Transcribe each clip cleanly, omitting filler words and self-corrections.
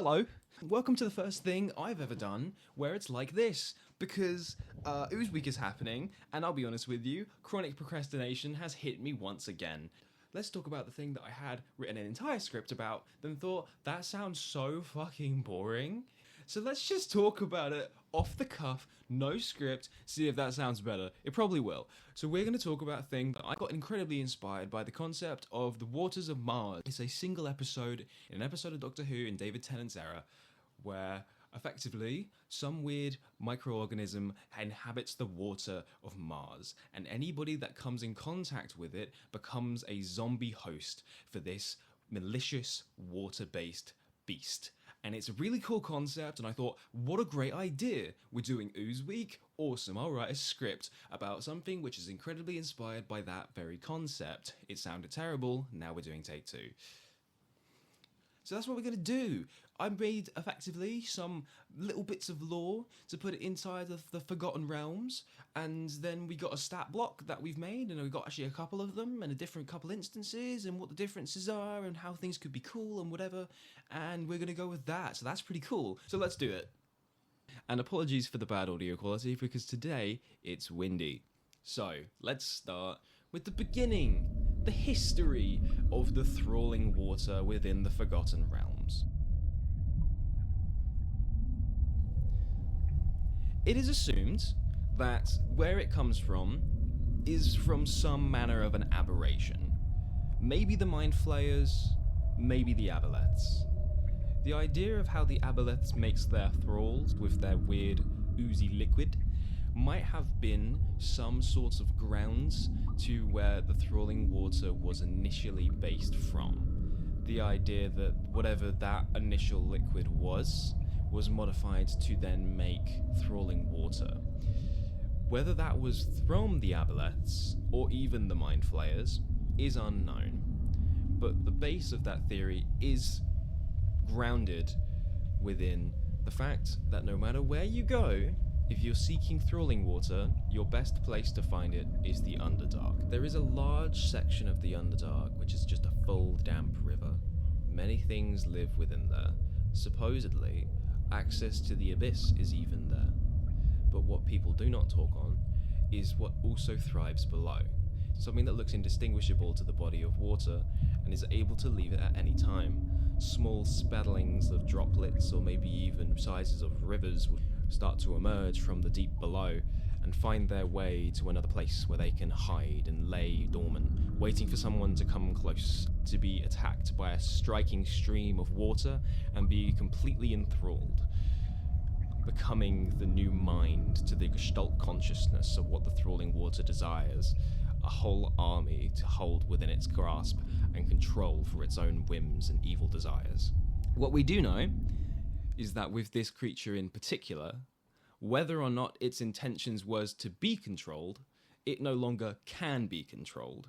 Hello! Welcome to the first thing I've ever done where it's like this, because Ooze Week is happening, and I'll be honest with you, chronic procrastination has hit me once again. Let's talk about the thing that I had written an entire script about, then thought, that sounds so fucking boring. So let's just talk about it off the cuff, no script, see if that sounds better. It probably will. So we're going to talk about a thing that I got incredibly inspired by, the concept of the waters of Mars. It's a single episode in an episode of Doctor Who in David Tennant's era, where effectively some weird microorganism inhabits the water of Mars, and anybody that comes in contact with it becomes a zombie host for this malicious water-based beast. And it's a really cool concept, and I thought, what a great idea. We're doing Ooze Week? Awesome, I'll write a script about something which is incredibly inspired by that very concept. It sounded terrible, now we're doing take 2. So that's what we're going to do. I made, effectively, some little bits of lore to put it inside of the Forgotten Realms, and then we got a stat block that we've made, and we've got actually a couple of them, and a different couple instances, and what the differences are, and how things could be cool, and whatever, and we're going to go with that, so that's pretty cool. So let's do it. And apologies for the bad audio quality, because today it's windy. So, let's start with the beginning, the history of the Thralling water within the Forgotten Realms. It is assumed that where it comes from is from some manner of an aberration. Maybe the Mind Flayers, maybe the Aboleths. The idea of how the Aboleths makes their thralls with their weird oozy liquid might have been some sort of grounds to where the Thralling water was initially based from. The idea that whatever that initial liquid was modified to then make Thralling water. Whether that was from the Aboleths or even the Mind Flayers is unknown, but the base of that theory is grounded within the fact that no matter where you go, if you're seeking Thralling water, your best place to find it is the Underdark. There is a large section of the Underdark which is just a full damp river. Many things live within there. Supposedly, access to the Abyss is even there. But what people do not talk on is what also thrives below. Something that looks indistinguishable to the body of water and is able to leave it at any time. Small spattlings of droplets or maybe even sizes of rivers would start to emerge from the deep below and find their way to another place where they can hide and lay dormant, waiting for someone to come close, to be attacked by a striking stream of water and be completely enthralled, becoming the new mind to the Gestalt consciousness of what the Thralling water desires, a whole army to hold within its grasp and control for its own whims and evil desires. What we do know is that with this creature in particular, whether or not its intentions was to be controlled, it no longer can be controlled.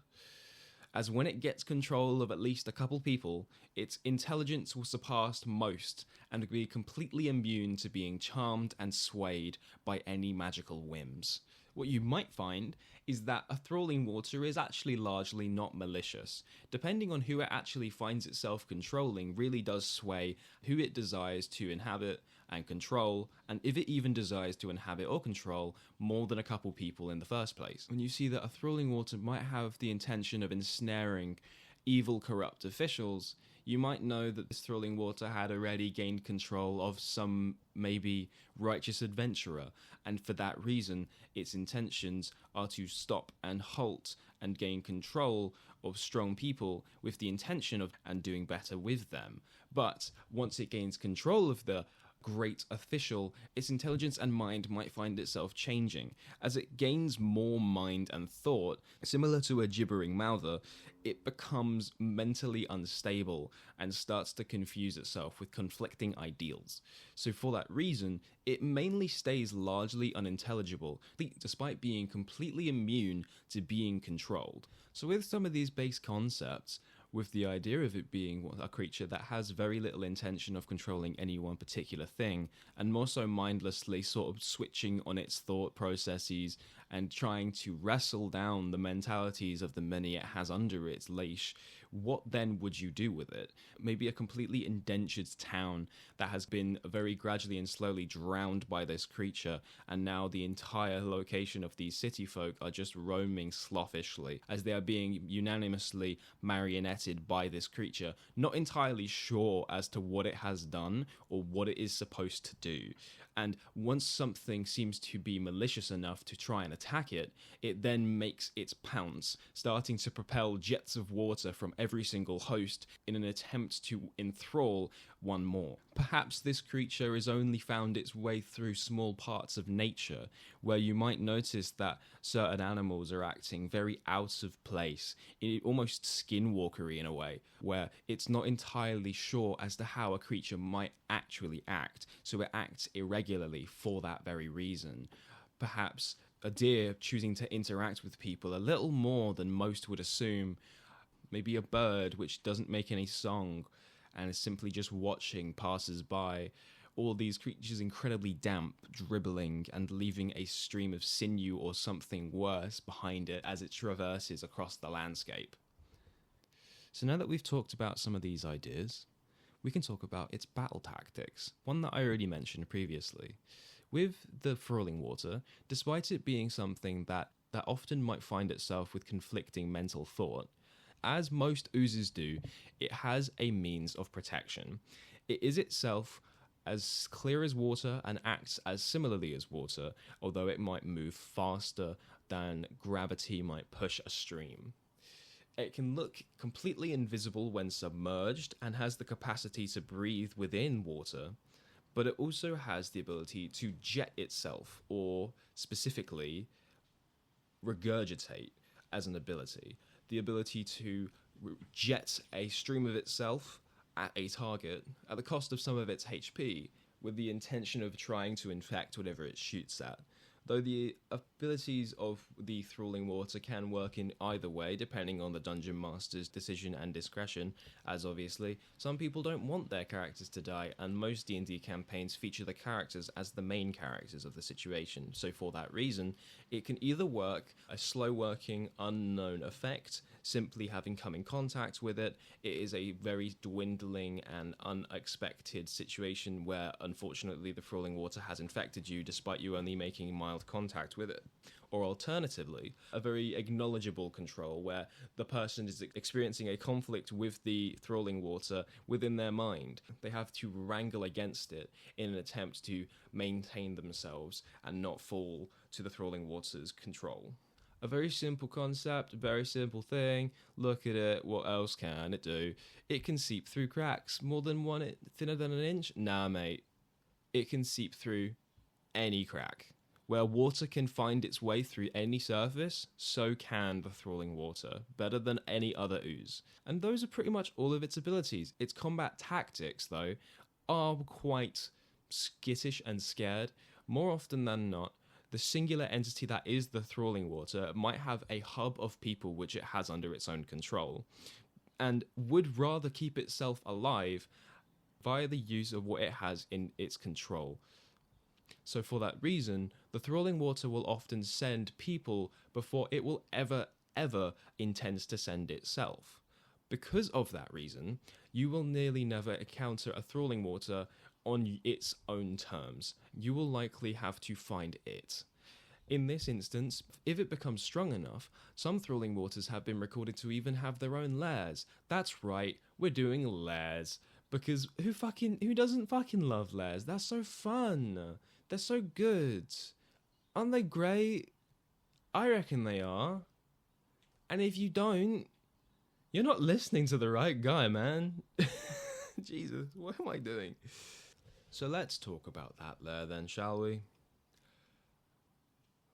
As when it gets control of at least a couple people, its intelligence will surpass most and be completely immune to being charmed and swayed by any magical whims. What you might find is that a Thralling water is actually largely not malicious. Depending on who it actually finds itself controlling really does sway who it desires to inhabit and control, and if it even desires to inhabit or control more than a couple people in the first place. When you see that a Thralling water might have the intention of ensnaring evil, corrupt officials, you might know that this Thralling water had already gained control of some maybe righteous adventurer, and for that reason, its intentions are to stop and halt and gain control of strong people with the intention of and doing better with them. But once it gains control of the great official, its intelligence and mind might find itself changing. As it gains more mind and thought, similar to a gibbering mouther, it becomes mentally unstable and starts to confuse itself with conflicting ideals. So for that reason, it mainly stays largely unintelligible, despite being completely immune to being controlled. So with some of these base concepts, with the idea of it being a creature that has very little intention of controlling any one particular thing, and more so mindlessly sort of switching on its thought processes and trying to wrestle down the mentalities of the many it has under its leash, what then would you do with it? Maybe a completely indentured town that has been very gradually and slowly drowned by this creature, and now the entire location of these city folk are just roaming slothishly as they are being unanimously marionetted by this creature, not entirely sure as to what it has done or what it is supposed to do. And once something seems to be malicious enough to try and attack it, it then makes its pounce, starting to propel jets of water from every single host in an attempt to enthrall one more. Perhaps this creature has only found its way through small parts of nature, where you might notice that certain animals are acting very out of place, almost skinwalkery in a way, where it's not entirely sure as to how a creature might actually act, so it acts irregularly for that very reason. Perhaps a deer choosing to interact with people a little more than most would assume. Maybe a bird which doesn't make any song and is simply just watching passers-by. All these creatures incredibly damp, dribbling, and leaving a stream of sinew or something worse behind it as it traverses across the landscape. So now that we've talked about some of these ideas, we can talk about its battle tactics, one that I already mentioned previously. With the Thralling Water, despite it being something that often might find itself with conflicting mental thought, as most oozes do, it has a means of protection. It is itself as clear as water and acts as similarly as water, although it might move faster than gravity might push a stream. It can look completely invisible when submerged and has the capacity to breathe within water, but it also has the ability to jet itself, or specifically regurgitate as an ability. The ability to jet a stream of itself at a target at the cost of some of its HP, with the intention of trying to infect whatever it shoots at. Though the abilities of the Thralling Water can work in either way, depending on the Dungeon Master's decision and discretion, as obviously, some people don't want their characters to die, and most D&D campaigns feature the characters as the main characters of the situation, so for that reason, it can either work a slow-working, unknown effect, simply having come in contact with it. It is a very dwindling and unexpected situation where, unfortunately, the Thralling Water has infected you, despite you only making mild contact with it. Or alternatively, a very acknowledgeable control where the person is experiencing a conflict with the Thralling Water within their mind. They have to wrangle against it in an attempt to maintain themselves and not fall to the Thralling Water's control. A very simple concept, a very simple thing. Look at it, what else can it do? It can seep through cracks. More than one, thinner than an inch? Nah, mate. It can seep through any crack. Where water can find its way through any surface, so can the Thralling Water, better than any other ooze. And those are pretty much all of its abilities. Its combat tactics, though, are quite skittish and scared. More often than not, the singular entity that is the Thralling Water might have a hub of people which it has under its own control, and would rather keep itself alive via the use of what it has in its control. So for that reason, the Thralling Water will often send people before it will ever intends to send itself. Because of that reason, you will nearly never encounter a Thralling Water on its own terms. You will likely have to find it. In this instance, if it becomes strong enough, some Thralling Waters have been recorded to even have their own lairs. That's right, we're doing lairs. Because who doesn't fucking love lairs? That's so fun. They're so good. Aren't they great? I reckon they are. And if you don't, you're not listening to the right guy, man. Jesus, what am I doing? So let's talk about that lair then, shall we?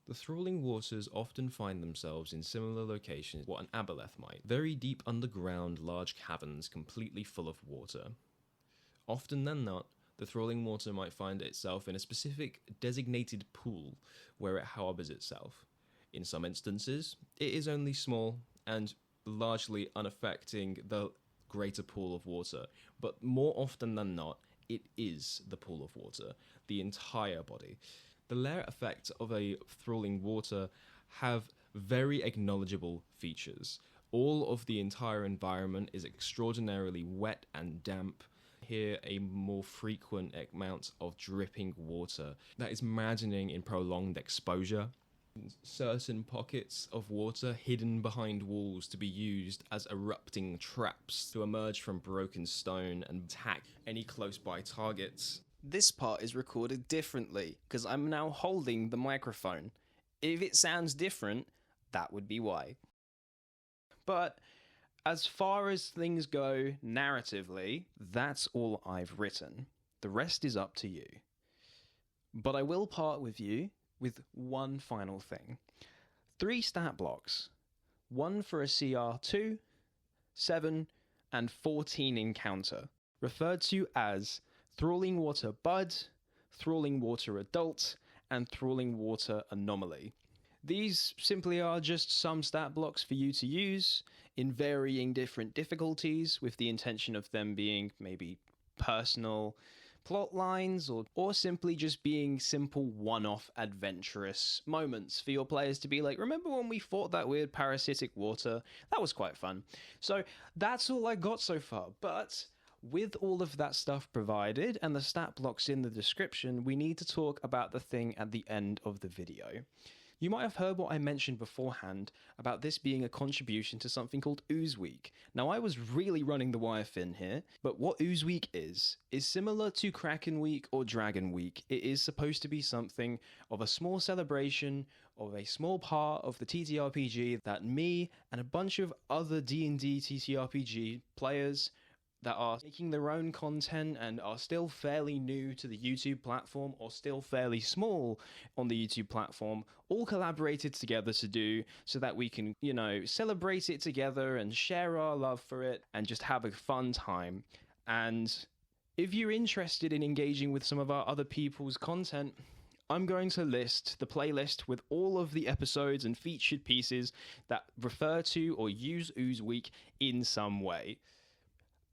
The Thralling Waters often find themselves in similar locations to what an aboleth might. Very deep underground, large caverns completely full of water. Often than not, the Thralling Water might find itself in a specific designated pool where it harbours itself. In some instances, it is only small and largely unaffecting the greater pool of water, but more often than not, it is the pool of water, the entire body. The lair effects of a Thralling Water have very acknowledgeable features. All of the entire environment is extraordinarily wet and damp. Here, a more frequent amount of dripping water that is maddening in prolonged exposure. Certain pockets of water hidden behind walls to be used as erupting traps to emerge from broken stone and attack any close by targets. This part is recorded differently because I'm now holding the microphone. If it sounds different, that would be why. But as far as things go narratively, that's all I've written. The rest is up to you. But I will part with you with one final thing. 3 stat blocks. 1 for a CR2, 7, and 14 encounter, referred to as Thralling Water Bud, Thralling Water Adult, and Thralling Water Anomaly. These simply are just some stat blocks for you to use in varying different difficulties, with the intention of them being maybe personal plot lines or simply just being simple one-off adventurous moments for your players to be like, remember when we fought that weird parasitic water? That was quite fun. So that's all I got so far, but with all of that stuff provided and the stat blocks in the description, we need to talk about the thing at the end of the video. You might have heard what I mentioned beforehand about this being a contribution to something called Ooze Week. Now, I was really running the wire thin here, but what Ooze Week is similar to Kraken Week or Dragon Week. It is supposed to be something of a small celebration of a small part of the TTRPG that me and a bunch of other D&D TTRPG players that are making their own content and are still fairly new to the YouTube platform or still fairly small on the YouTube platform, all collaborated together to do so that we can, celebrate it together and share our love for it and just have a fun time. And if you're interested in engaging with some of our other people's content, I'm going to list the playlist with all of the episodes and featured pieces that refer to or use Ooze Week in some way.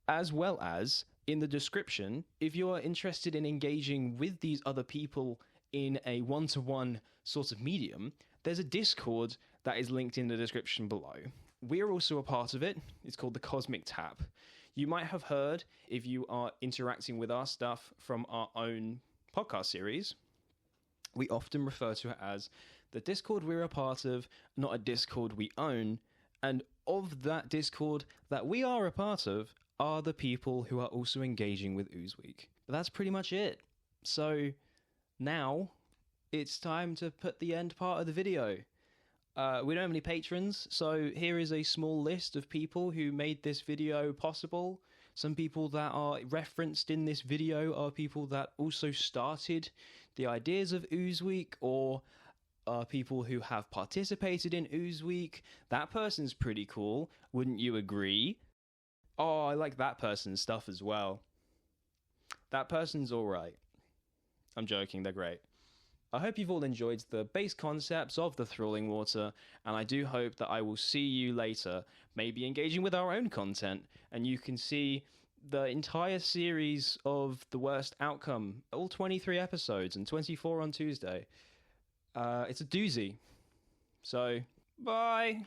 As well as, in the description, if you are interested in engaging with these other people in a one-to-one sort of medium, there's a Discord that is linked in the description below. We're also a part of it. It's called the Cosmic Tap. You might have heard, if you are interacting with our stuff from our own podcast series, we often refer to it as the Discord we're a part of, not a Discord we own. And of that Discord that we are a part of, are the people who are also engaging with Ooze Week. But that's pretty much it. So now it's time to put the end part of the video. We don't have any patrons, so here is a small list of people who made this video possible. Some people that are referenced in this video are people that also started the ideas of Ooze Week, or are people who have participated in Ooze Week. That person's pretty cool, wouldn't you agree? Oh, I like that person's stuff as well. That person's alright. I'm joking, they're great. I hope you've all enjoyed the base concepts of the Thralling Water, and I do hope that I will see you later, maybe engaging with our own content, and you can see the entire series of The Worst Outcome, all 23 episodes and 24 on Tuesday. It's a doozy. So, bye!